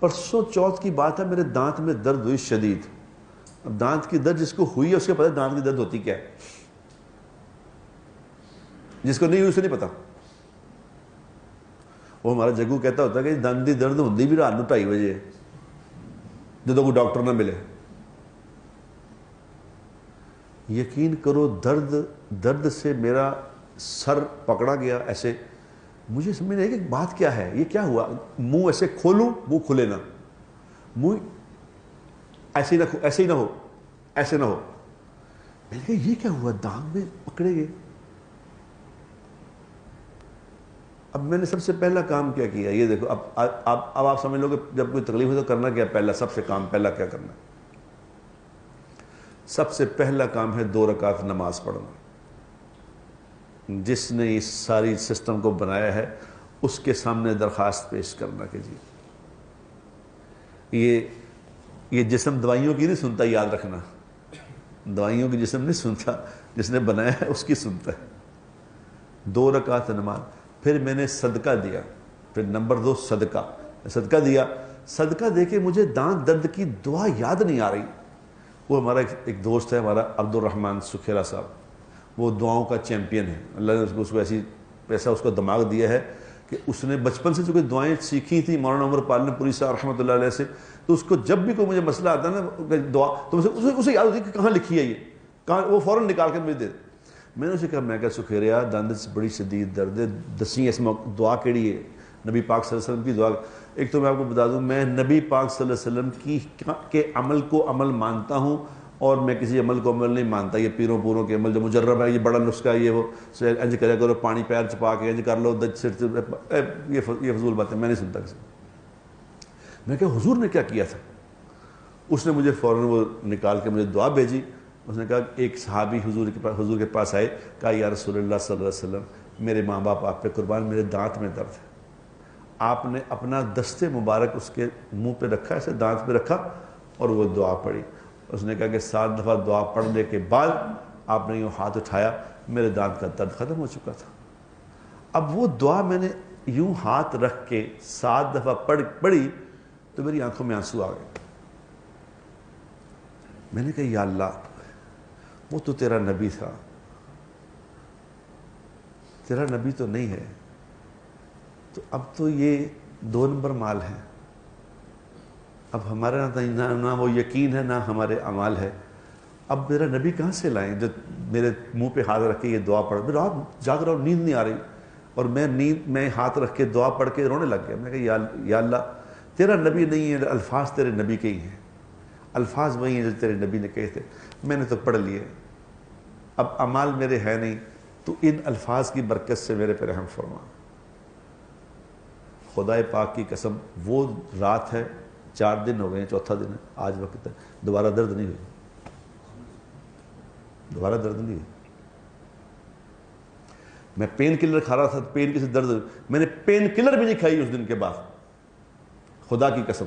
پرسوں چوتھ کی بات ہے، میرے دانت میں درد ہوئی شدید. اب دانت کی درد جس کو ہوئی ہے اس کے پتہ دانت کی درد ہوتی کیا ہے، جس کو نہیں ہوئی اسے نہیں پتا. وہ ہمارا جگو کہتا ہوتا ہے کہ دانت کی درد ہوتی بھی رات میں 2:30 بجے جب کوئی ڈاکٹر نہ ملے. یقین کرو درد سے میرا سر پکڑا گیا ایسے. مجھے سمجھ نہیں کہ بات کیا ہے، یہ کیا ہوا. منہ ایسے کھولوں منہ کھلے نہ، منہ ایسے ہی نہ ہو، ایسے نہ ہو. میں نے کہا یہ کیا ہوا، دانت میں پکڑے گئے. اب میں نے سب سے پہلا کام کیا کیا، یہ دیکھو اب آپ سمجھ لو کہ جب کوئی تکلیف ہو تو کرنا کیا پہلا، سب سے کام پہلا کیا کرنا ہے. سب سے پہلا کام ہے 2 رکعت نماز پڑھنا. جس نے اس ساری سسٹم کو بنایا ہے اس کے سامنے درخواست پیش کرنا کہ جی یہ جسم دوائیوں کی نہیں سنتا، یاد رکھنا. دوائیوں کی جسم نہیں سنتا، جس نے بنایا ہے اس کی سنتا ہے. 2 رکعت نماز. پھر میں نے صدقہ دیا. پھر نمبر 2 صدقہ دیا. صدقہ دے کے مجھے دانت درد کی دعا یاد نہیں آ رہی. وہ ہمارا ایک دوست ہے ہمارا عبد الرحمن سکھیرا صاحب، وہ دعاؤں کا چیمپئن ہے. اللہ نے اس کو ایسا اس کو دماغ دیا ہے کہ اس نے بچپن سے جو کہ دعائیں سیکھی تھیں مولانا عمر پال پوری صاحب رحمۃ اللہ علیہ سے، تو اس کو جب بھی کوئی مجھے مسئلہ آتا ہے نا دعا تو اسے یاد ہوتی ہے کہ کہاں لکھی ہے یہ، کہاں، وہ فوراً نکال کے مجھے دے. میں نے اسے کہا، میں کہا سکھیریا دانت سے بڑی شدید درد ہے، دسیں اس میں دعا کیڑی ہے نبی پاک صلی اللہ علیہ وسلم کی دعا. ایک تو میں آپ کو بتا دوں، میں نبی پاک صلی اللہ علیہ وسلم کے عمل کو عمل مانتا ہوں، اور میں کسی عمل کو عمل نہیں مانتا. یہ پیروں پوروں کے عمل جو مجرب ہے، یہ بڑا نسخہ ہے، یہ وہ انج کریا کرو، پانی پیر چپا کے انج کر لو، یہ فضول بات ہے، میں نہیں سنتا کسی. میں کہ حضور نے کیا کیا تھا. اس نے مجھے فوراً وہ نکال کے مجھے دعا بھیجی. اس نے کہا ایک صحابی حضور کے پاس آئے، کہا یا رسول اللہ صلی اللہ علیہ وسلم میرے ماں باپ آپ پہ قربان، میرے دانت میں درد ہے. آپ نے اپنا دست مبارک اس کے منہ پہ رکھا، ایسے دانت پہ رکھا اور وہ دعا پڑھی. اس نے کہا کہ 7 دفعہ دعا پڑھنے کے بعد آپ نے یوں ہاتھ اٹھایا، میرے دانت کا درد ختم ہو چکا تھا. اب وہ دعا میں نے یوں ہاتھ رکھ کے 7 دفعہ پڑھی تو میری آنکھوں میں آنسو آ گئے. میں نے کہا یا اللہ، وہ تو تیرا نبی تھا، تیرا نبی تو نہیں ہے، تو اب تو یہ 2 نمبر مال ہے. اب ہمارا نہ وہ یقین ہے نہ ہمارے اعمال ہے. اب میرا نبی کہاں سے لائیں جو میرے منہ پہ ہاتھ رکھ کے یہ دعا پڑھ. میں رات جاگ رہا ہوں، نیند نہیں آ رہی، اور میں ہاتھ رکھ کے دعا پڑھ کے رونے لگ گیا. میں کہا یا اللہ، تیرا نبی نہیں ہے، الفاظ تیرے نبی کے ہی ہیں، الفاظ وہی ہیں جو تیرے نبی نے کہے تھے. میں نے تو پڑھ لیے، اب اعمال میرے ہے نہیں، تو ان الفاظ کی برکت سے میرے پہ رحم فرما. خدا پاک کی قسم، وہ رات ہے، 4 دن ہو گئے ہیں، 4تھا دن ہے آج وقت تک، دوبارہ درد نہیں ہوئی، دوبارہ درد نہیں ہوئی. میں پین کلر کھا رہا تھا، پین کے سے درد، میں نے پین کلر بھی نہیں کھائی اس دن کے بعد، خدا کی قسم.